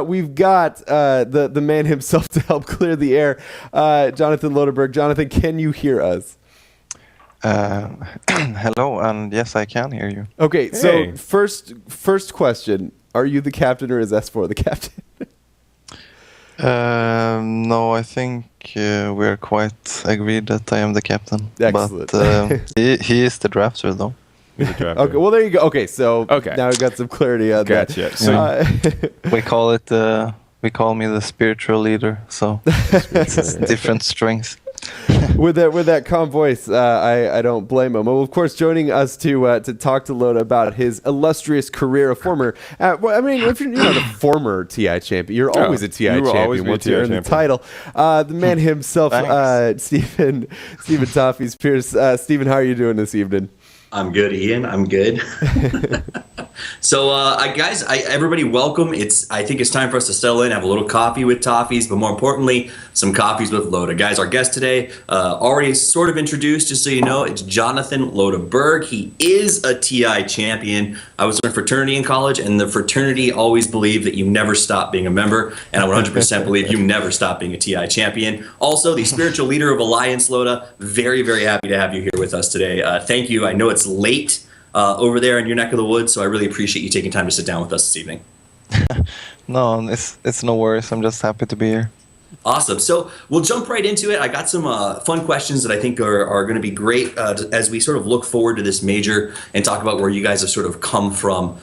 We've got the man himself to help clear the air, Jonathan Loderberg. Jonathan, can you hear us? Hello, and yes, I can hear you. Okay, so first question: are you the captain, or is S4 the captain? No, I think we're quite agreed that I am the captain. Excellent. But he is the drafter, though. Okay, well there you go. Okay, so now we got some clarity on that. Gotcha. So we call me the spiritual leader, so it's different strengths. with that calm voice, I don't blame him. Well, of course, joining us to talk to Loda about his illustrious career, a former. If you're not a former TI champion, you're always a TI champion once you earn the title. The man himself, Stephen Toffees Pierce. Stephen, how are you doing this evening? I'm good, Ian. I'm good. So, guys, everybody, welcome. I think it's time for us to settle in, have a little coffee with Toffees, but more importantly, some coffees with Loda. Guys, our guest today, already sort of introduced, just so you know, it's Jonathan Loderberg. He is a TI champion. I was in a fraternity in college, and the fraternity always believed that you never stop being a member, and I 100% believe you never stop being a TI champion. Also, the spiritual leader of Alliance, Loda. Very, very happy to have you here with us today. Thank you. I know it's late over there in your neck of the woods, so I really appreciate you taking time to sit down with us this evening. No, it's no worries. I'm just happy to be here. Awesome. So we'll jump right into it. I got some fun questions that I think are going to be great as we sort of look forward to this major and talk about where you guys have sort of come from,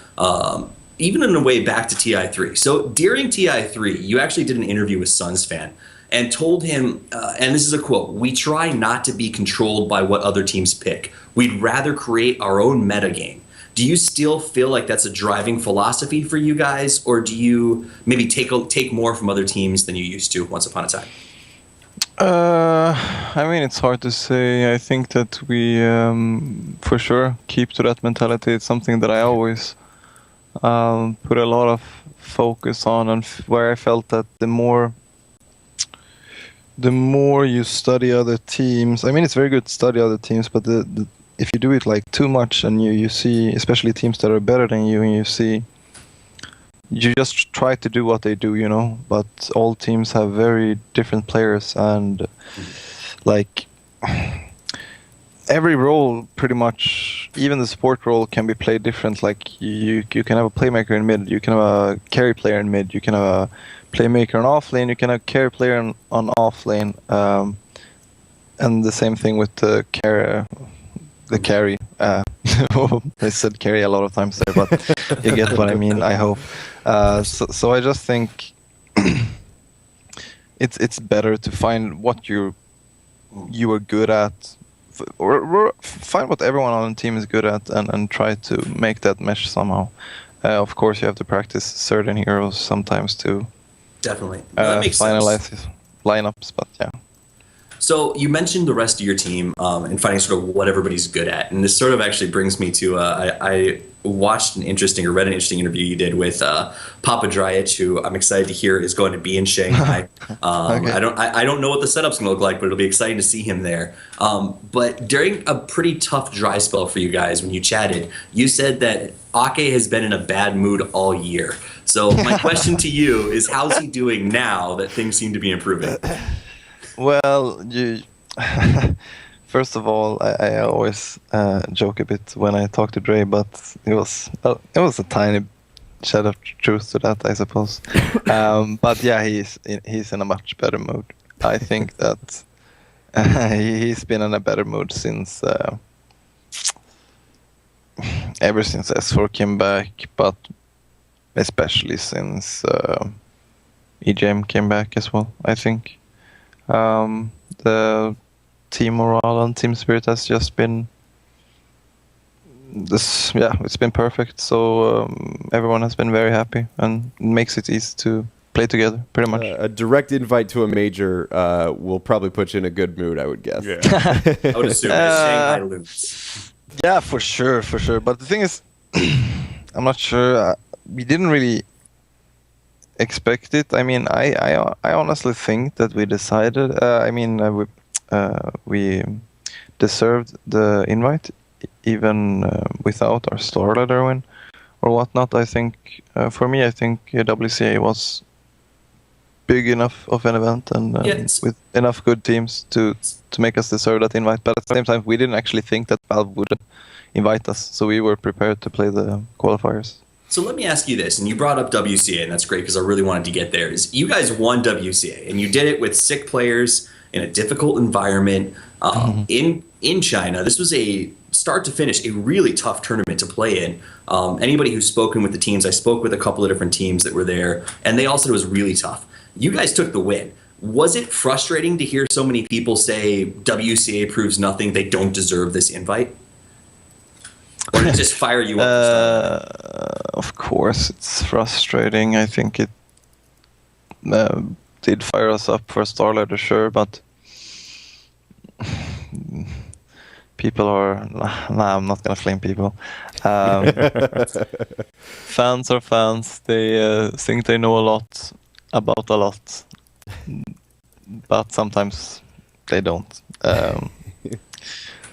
even in a way back to TI3. So during TI3, you actually did an interview with Suns fan and told him, and this is a quote, "We try not to be controlled by what other teams pick. We'd rather create our own metagame." Do you still feel like that's a driving philosophy for you guys, or do you maybe take more from other teams than you used to once upon a time? It's hard to say. I think that we, for sure, keep to that mentality. It's something that I always put a lot of focus on, and where I felt that the more you study other teams, it's very good to study other teams, but if you do it like too much and you see, especially teams that are better than you, and you just try to do what they do, but all teams have very different players, and like every role pretty much, even the support role can be played different. Like you can have a playmaker in mid, you can have a carry player in mid, you can have a playmaker on off lane, you can have carry player on off lane, and the same thing with the carry. I said carry a lot of times there, but you get what I mean, I hope. So I just think it's better to find what you are good at, or find what everyone on the team is good at, and try to make that mesh somehow. Of course, you have to practice certain heroes sometimes to definitely that makes finalize sense. Lineups, but yeah. So you mentioned the rest of your team and finding sort of what everybody's good at, and this sort of actually brings me to I watched read an interesting interview you did with Papa Drajic, who I'm excited to hear is going to be in Shanghai. Okay. I don't know what the setup's going to look like, but it'll be exciting to see him there. But during a pretty tough dry spell for you guys, when you chatted, you said that Ake has been in a bad mood all year. So my question to you is, how's he doing now that things seem to be improving? Well, first of all, I always joke a bit when I talk to Dre, but it was a tiny shed of truth to that, I suppose. But yeah, he's in a much better mood. I think that he's been in a better mood since ever since S4 came back, but especially since EGM came back as well, I think. The team morale and team spirit has just been it's been perfect. So everyone has been very happy, and it makes it easy to play together, pretty much. A direct invite to a major will probably put you in a good mood, I would guess. Yeah. I would assume Shanghai loops. Yeah, for sure. But the thing is, I'm not sure. We didn't really expect it. I honestly think that we decided. We deserved the invite, even without our Starladder win. or whatnot. I think for me, I think WCA was big enough of an event and with enough good teams to make us deserve that invite. But at the same time, we didn't actually think that Valve would invite us, so we were prepared to play the qualifiers. So let me ask you this, and you brought up WCA, and that's great because I really wanted to get there. Is you guys won WCA, and you did it with 6 players in a difficult environment in China. This was a start to finish a really tough tournament to play in. Anybody who's spoken with the teams, I spoke with a couple of different teams that were there, and they all said it was really tough. You guys took the win. Was it frustrating to hear so many people say WCA proves nothing, they don't deserve this invite? Or did it just fire you up? Of course, it's frustrating. I think it did fire us up for Starladder, sure, but people are... Nah, I'm not going to flame people. Fans are fans. They think they know a lot about a lot, but sometimes they don't.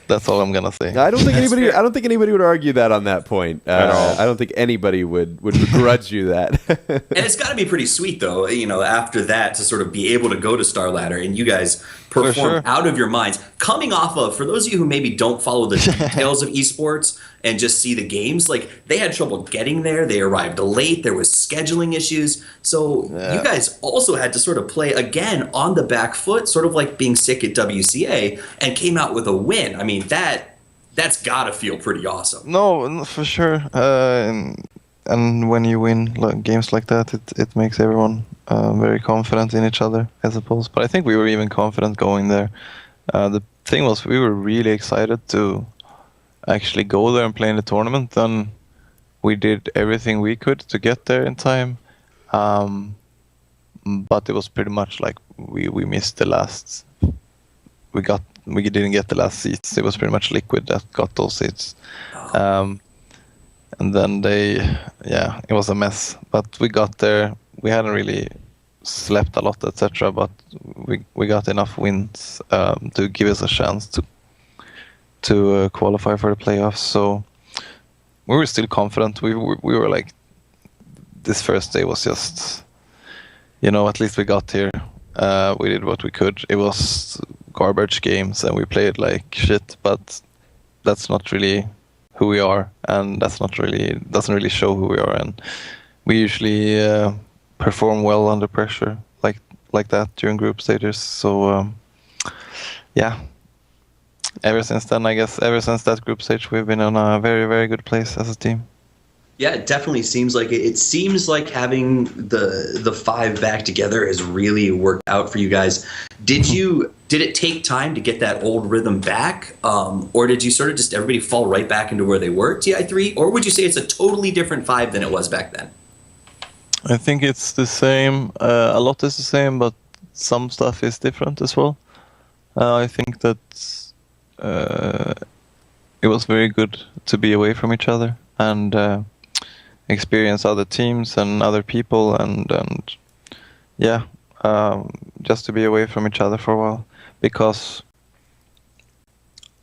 That's all I'm gonna say. I don't think anybody would argue that on that point. I don't think anybody would begrudge you that. And it's got to be pretty sweet, though, after that to sort of be able to go to Starladder and you guys perform out of your minds. Coming off of, for those of you who maybe don't follow the details of esports and just see the games, like they had trouble getting there. They arrived late. There was scheduling issues. So you guys also had to sort of play again on the back foot, sort of like being sick at WCA, and came out with a win. I mean, that's got to feel pretty awesome. No, for sure. And when you win games like that, it makes everyone very confident in each other, I suppose. But I think we were even confident going there. The thing was, we were really excited to actually go there and play in the tournament, and we did everything we could to get there in time. But it was pretty much like we missed the last. We didn't get the last seats. It was pretty much Liquid that got those seats. And then it was a mess. But we got there. We hadn't really slept a lot, etc. But we got enough wins to give us a chance to qualify for the playoffs. So we were still confident. We were like, this first day was just, at least we got here. We did what we could. It was garbage games and we played like shit, but that's not really who we are, and doesn't really show who we are. And we usually perform well under pressure like that during group stages. So ever since then, I guess, ever since that group stage, we've been on a very, very good place as a team. Yeah, it definitely seems like it. It seems like having the 5 back together has really worked out for you guys. Did it take time to get that old rhythm back, or did you sort of just everybody fall right back into where they were at TI3, or would you say it's a totally different 5 than it was back then? I think it's the same. A lot is the same, but some stuff is different as well. I think that it was very good to be away from each other and experience other teams and other people, and just to be away from each other for a while, because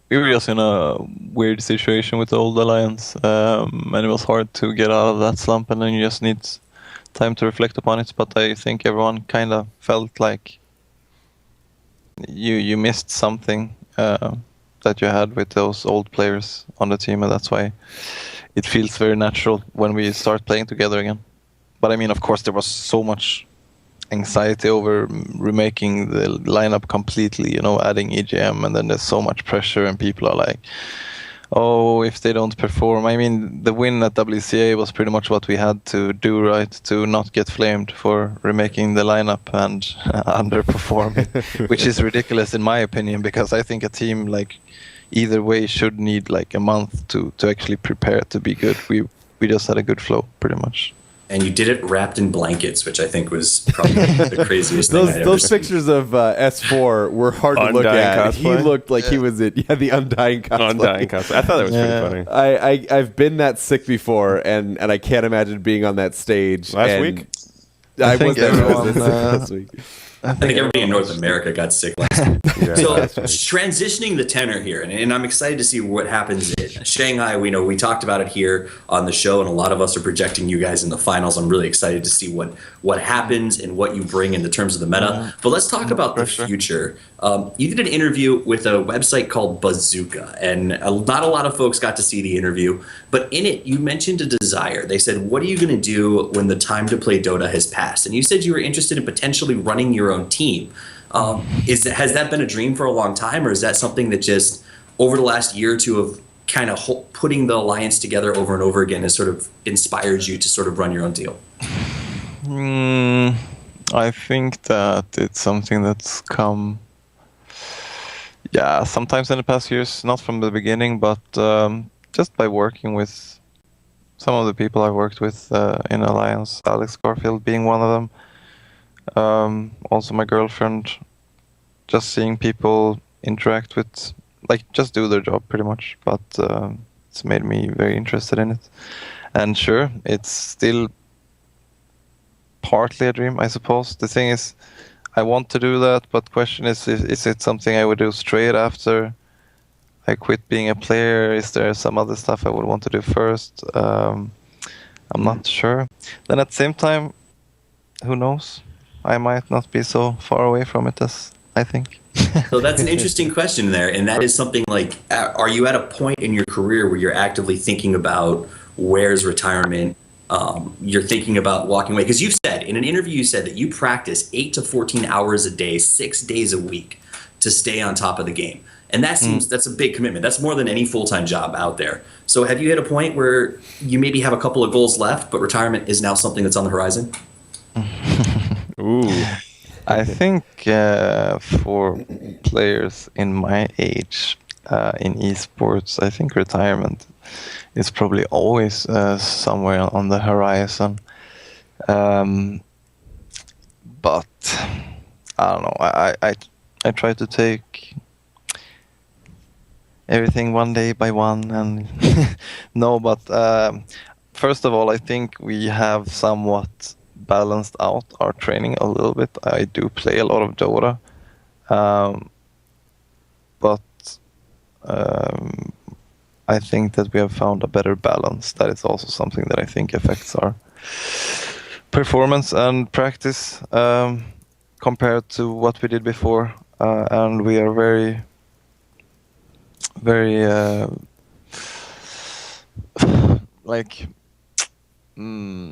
we were just in a weird situation with the old alliance, and it was hard to get out of that slump, and then you just need time to reflect upon it. But I think everyone kind of felt like you missed something that you had with those old players on the team, and that's why it feels very natural when we start playing together again. But I mean, of course, there was so much anxiety over remaking the lineup completely, adding EGM, and then there's so much pressure and people are like, oh, if they don't perform. I mean, the win at WCA was pretty much what we had to do, right, to not get flamed for remaking the lineup and underperforming, which is ridiculous in my opinion, because I think a team like either way should need like a month to actually prepare to be good. We just had a good flow pretty much. And you did it wrapped in blankets, which I think was probably the craziest thing I'd ever Those seen. pictures of S4 were hard to look at. Cosplay? He looked like he was the Undying cosplay. Undying cosplay. I thought that was pretty funny. I've been that sick before, and I can't imagine being on that stage. Last week? I think was there everyone, last week. I think everybody in North America got sick last week. So transitioning the tenor here, and I'm excited to see what happens in Shanghai. We talked about it here on the show, and a lot of us are projecting you guys in the finals. I'm really excited to see what happens and what you bring in the terms of the meta. But let's talk about the future. You did an interview with a website called Bazooka, and not a lot of folks got to see the interview, but in it you mentioned a desire. They said, what are you going to do when the time to play Dota has passed? And you said you were interested in potentially running your own team. Has that been a dream for a long time, or is that something that just over the last year or two of kind of putting the alliance together over and over again has sort of inspired you to sort of run your own deal? I think that it's something that's come, sometimes in the past years, not from the beginning, but just by working with some of the people I worked with in Alliance, Alex Garfield being one of them. Also my girlfriend, just seeing people interact with, just do their job pretty much, but it's made me very interested in it. And sure, it's still partly a dream, I suppose. The thing is, I want to do that, but the question is it something I would do straight after I quit being a player? Is there some other stuff I would want to do first? I'm not sure. Then at the same time, who knows? I might not be so far away from it as I think. So that's an interesting question there, and that is something like, are you at a point in your career where you're actively thinking about where's retirement? You're thinking about walking away? Because you've said, in an interview, you said that you practice 8 to 14 hours a day, 6 days a week to stay on top of the game. And that seems, that's a big commitment. That's more than any full-time job out there. So have you hit a point where you maybe have a couple of goals left, but retirement is now something that's on the horizon? Ooh. I think for players in my age in esports, I think retirement is probably always somewhere on the horizon. But I don't know. I try to take everything one day by one, and no. But first of all, I think we have somewhat balanced out our training a little bit. I do play a lot of Dota, but I think that we have found a better balance. That is also something that I think affects our performance and practice compared to what we did before. And we are very, very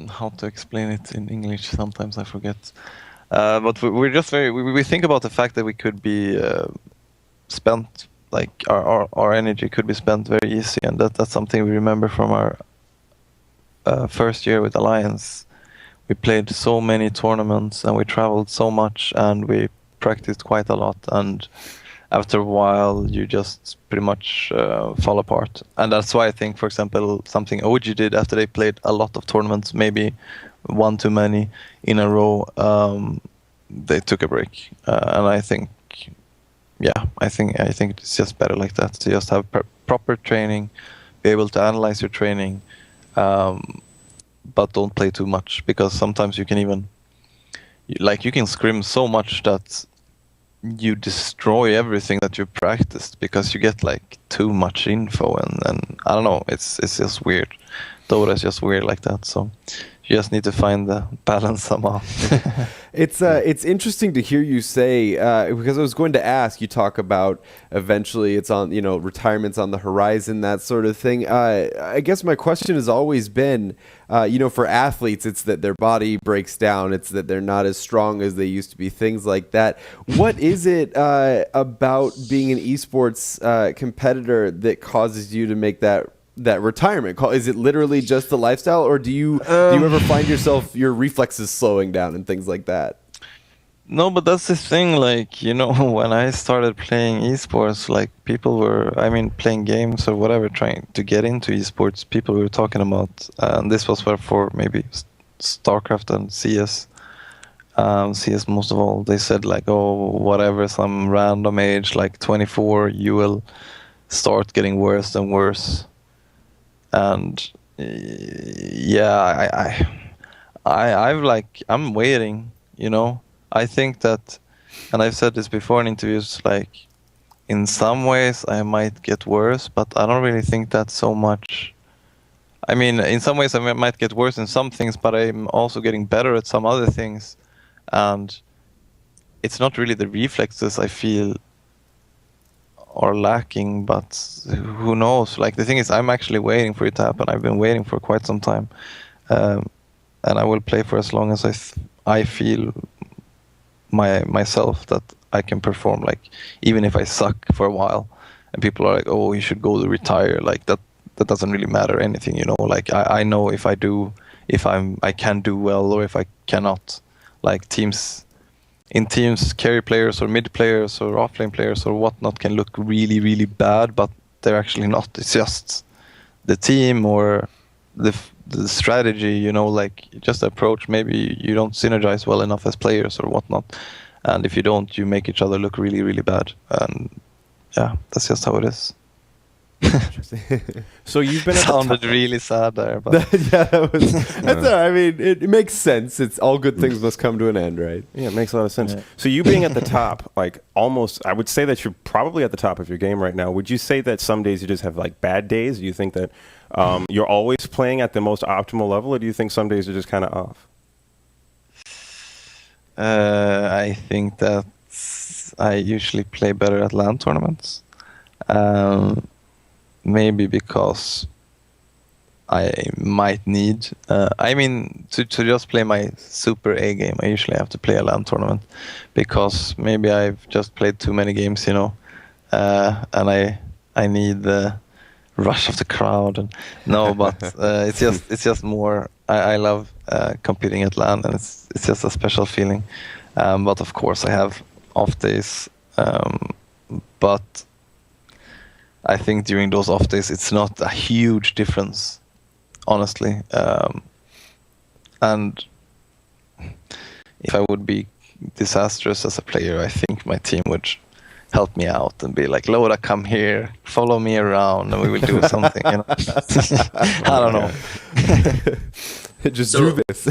how to explain it in English? Sometimes I forget. But we're just very. We think about the fact that we could be spent, like our energy could be spent very easy, and that's something we remember from our first year with Alliance. We played so many tournaments and we traveled so much and we practiced quite a lot, and after a while you just pretty much fall apart. And that's why I think, for example, something OG did after they played a lot of tournaments, maybe one too many in a row, they took a break. And I think it's just better like that, to just have proper training, be able to analyze your training, but don't play too much, because sometimes you can scrim so much that you destroy everything that you practiced because you get like too much info, and I don't know, it's just weird. Dota is just weird like that, so you just need to find the balance somehow. It's interesting to hear you say, because I was going to ask, you talk about eventually it's on, retirement's on the horizon, that sort of thing. I guess my question has always been, for athletes, it's that their body breaks down, it's that they're not as strong as they used to be, things like that. What is it about being an esports competitor that causes you to make that retirement call? Is it literally just the lifestyle, or do you ever find yourself, your reflexes slowing down and things like that? No, but that's the thing, when I started playing esports, people were, playing games or whatever, trying to get into esports, people were talking about, and this was for maybe StarCraft and CS. CS most of all, they said whatever, some random age, 24, you will start getting worse and worse. And I'm waiting, I think that and I've said this before in interviews, like, in some ways I might get worse, but I don't really think that's so much. I mean, in some ways I might get worse in some things, but I'm also getting better at some other things. And it's not really the reflexes I feel are lacking, but who knows? Like, the thing is, I'm actually waiting for it to happen. I've been waiting for quite some time. And I will play for as long as I feel myself that I can perform, like, even if I suck for a while and people are like, oh, you should go to retire, like that doesn't really matter anything, you know. Like, I know if I can do well or if I cannot. Like, teams, carry players or mid players or offlane players or whatnot can look really, really bad, but they're actually not. It's just the team or the strategy, you know, like, just the approach. Maybe you don't synergize well enough as players or whatnot, and if you don't, you make each other look really, really bad. And yeah, that's just how it is. So you've been at sounded really sad there, but Yeah, that's I mean, it makes sense. It's all good things must come to an end, right? Yeah, it makes a lot of sense. Yeah. So you being at the top, like, almost, I would say that you're probably at the top of your game right now. Would you say that some days you just have, like, bad days? Do you think that you're always playing at the most optimal level, or do you think some days you're just kind of off? I think that I usually play better at LAN tournaments. Maybe because I might need, I mean, to just play my super A game, I usually have to play a LAN tournament, because maybe I've just played too many games, you know, and I need the rush of the crowd. And no, but it's just more. I love competing at LAN, and it's just a special feeling. But of course, I have off days, but I think during those off days, it's not a huge difference, honestly. And if I would be disastrous as a player, I think my team would help me out and be like, Loda, come here, follow me around, and we will do something. You know? I don't know. Just do this.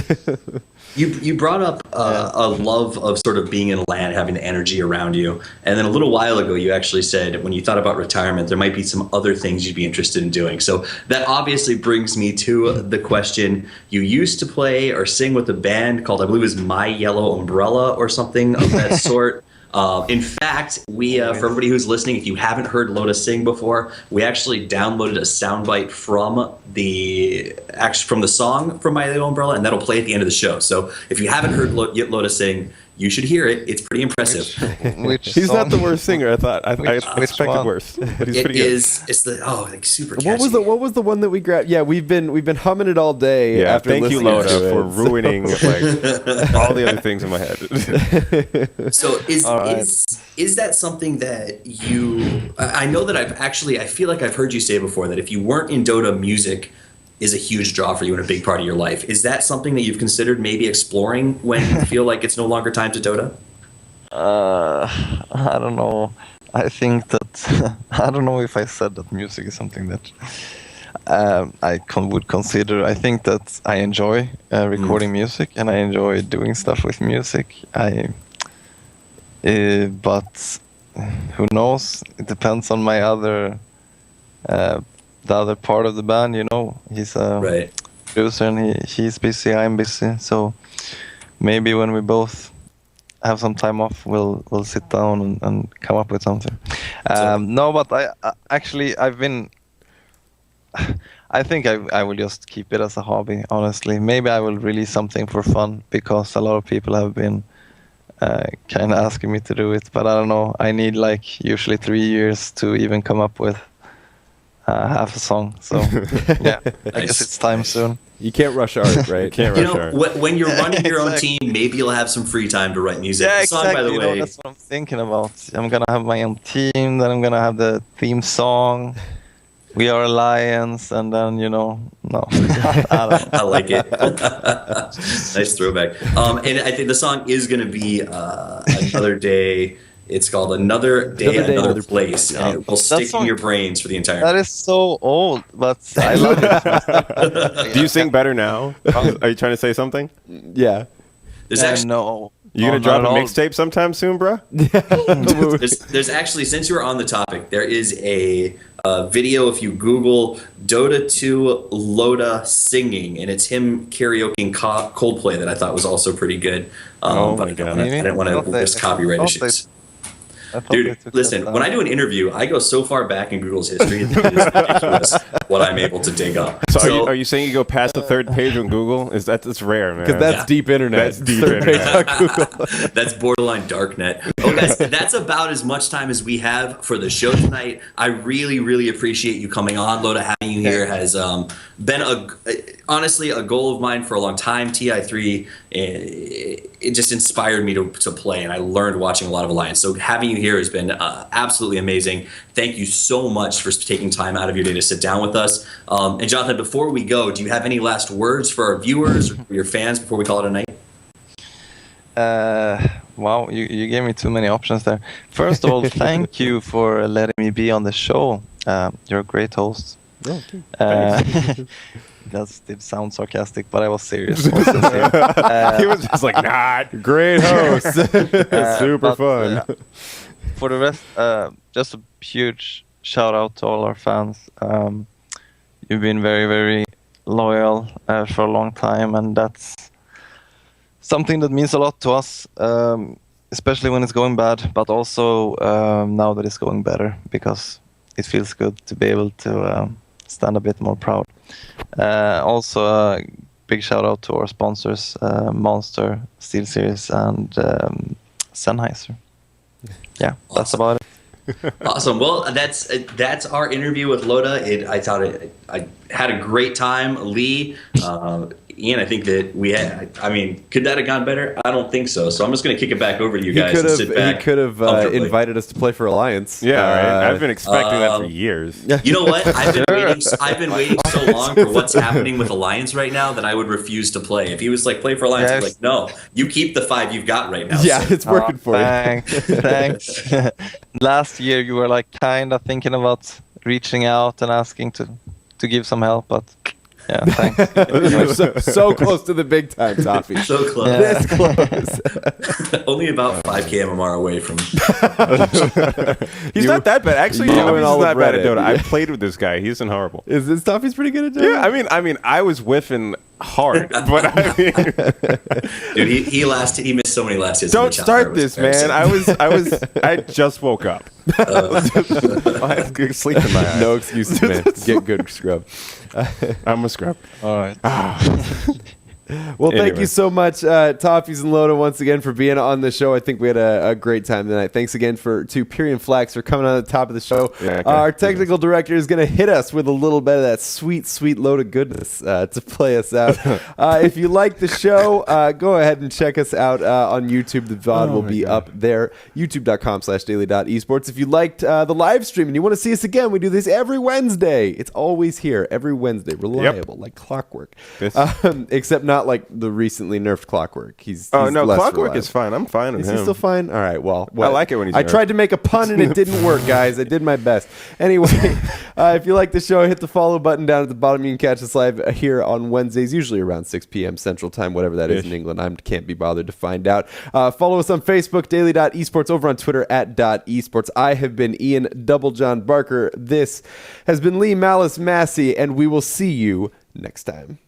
You brought up a love of sort of being in LAN, having the energy around you. And then a little while ago, you actually said when you thought about retirement, there might be some other things you'd be interested in doing. So that obviously brings me to the question. You used to play or sing with a band called, I believe it was My Yellow Umbrella or something of that sort. In fact, we for everybody who's listening, if you haven't heard Loda sing before, we actually downloaded a soundbite from the song from My Yellow Umbrella, and that'll play at the end of the show. So if you haven't heard Loda sing, you should hear it. It's pretty impressive. He's not the worst singer. I thought I expected worse, but he's pretty good. It's the like super catchy. What was the one that we grabbed? Yeah, we've been humming it all day. Yeah, after thank you, listening Loda, to it. for ruining like all the other things in my head. So is that something that you? I know that I feel like I've heard you say before that if you weren't in Dota, music is a huge draw for you and a big part of your life. Is that something that you've considered maybe exploring when you feel like it's no longer time to Dota? I don't know. I think that I don't know if I said that music is something that would consider. I think that I enjoy recording music, and I enjoy doing stuff with music. But who knows? It depends on my other. The other part of the band, you know, he's a producer and he's busy, I'm busy. So maybe when we both have some time off, we'll sit down and come up with something. No, but I've been. I think I will just keep it as a hobby, honestly. Maybe I will release something for fun, because a lot of people have been kind of asking me to do it. But I don't know. I need like usually 3 years to even come up with half a song. So yeah, I guess it's time soon. You can't rush art, right? When you're running your own team, maybe you'll have some free time to write music. Yeah, the song, exactly. by the way, That's what I'm thinking about. I'm gonna have my own team, then I'm gonna have the theme song. We Are Alliance, and then no. I like it. Nice throwback. And I think the song is going to be Another Day. It's called Another Day, Another Place. And it will stick in your brains for the entire That is so old, but I love it. Do you sing better now? Are you trying to say something? Yeah. There's actually, no. You gonna not drop a at all. mixtape sometime soon, bro? There's actually, since you were on the topic, there is a video if you Google Dota 2 Loda singing, and it's him karaokeing Coldplay that I thought was also pretty good. Oh but my God. I didn't want to risk copyright issues. Dude, listen, when I do an interview, I go so far back in Google's history that it is ridiculous what I'm able to dig up. So are you saying you go past the third page on Google? That's rare, man. Because that's deep internet. That's deep Third page internet. on Google. That's borderline darknet. Well, guys, that's about as much time as we have for the show tonight. I really, really appreciate you coming on. Loda, having you here has been honestly a goal of mine for a long time. TI3, it just inspired me to play, and I learned watching a lot of Alliance. So having you here has been absolutely amazing. Thank you so much for taking time out of your day to sit down with us. And Jonathan, before we go, do you have any last words for our viewers or for your fans before we call it a night? Wow, you gave me too many options there. First of all, thank you for letting me be on the show. You're a great host. Oh, dude. That did sound sarcastic, but I was serious. I was sincere. He was just like, nah. Great host. Super But, fun. For the rest, just a huge shout out to all our fans. You've been very, very loyal for a long time, and that's something that means a lot to us, especially when it's going bad, but also now that it's going better, because it feels good to be able to stand a bit more proud. Also, a big shout out to our sponsors, Monster, SteelSeries, and Sennheiser. Yeah, that's about it. Awesome. Well, that's our interview with Loda. I thought I had a great time. Lee, Ian, I think that we had. I mean, could that have gone better? I don't think so. So I'm just going to kick it back over to you guys and sit back. He could have comfortably. invited us to play for Alliance. Yeah, right. I've been expecting that for years. You know what? I've been waiting so long for what's happening with Alliance right now that I would refuse to play. If he was like, play for Alliance, I'd be like, no, you keep the 5 you've got right now. Yeah, sir. it's working for you. Thanks. Last year, you were like kind of thinking about reaching out and asking to give some help, but yeah, thanks. so close to the big time, Toffee. So close. Yeah. This close. Only about 5 kmr away from. He's not that bad. Actually, you no, went he's all not with bad at Reddit. Dota. I played with this guy. He isn't horrible. Is this Toffee's pretty good at doing? Yeah, I mean, I was whiffing hard, but I mean, Dude, he missed so many last hits. don't start this, man. I just woke up. I had good sleep in my eyes. No excuses, man. Get good scrub. I'm a scrub. All right. Well, thank Anyway. you so much, Toffees and Loda, once again for being on the show. I think we had a great time tonight. Thanks again to Pyrian Flax for coming on the top of the show. Yeah, okay. Our technical director is going to hit us with a little bit of that sweet, sweet Loda goodness to play us out. If you like the show, go ahead and check us out on YouTube. The VOD will be up there, youtube.com/daily.esports. If you liked the live stream and you want to see us again, we do this every Wednesday. It's always here, every Wednesday. Reliable, like clockwork. Except not like the recently nerfed Clockwork. He's no, less Clockwork reliable. is fine. I'm fine with Is him. he still fine? All right, well. I like it when he's I nerfed. tried to make a pun and it didn't work, guys. I did my best. Anyway, if you like the show, hit the follow button down at the bottom. You can catch us live here on Wednesdays, usually around 6 p.m. Central Time, whatever that is in England. I can't be bothered to find out. Follow us on Facebook, daily.esports, over on Twitter at .esports. I have been Ian Doublejohn Barker. This has been Lee Malice Massey, and we will see you next time.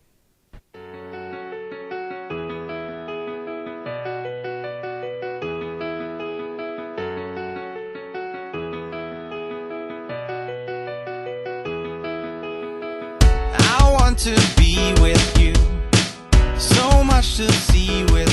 I want to be with you, so much to see with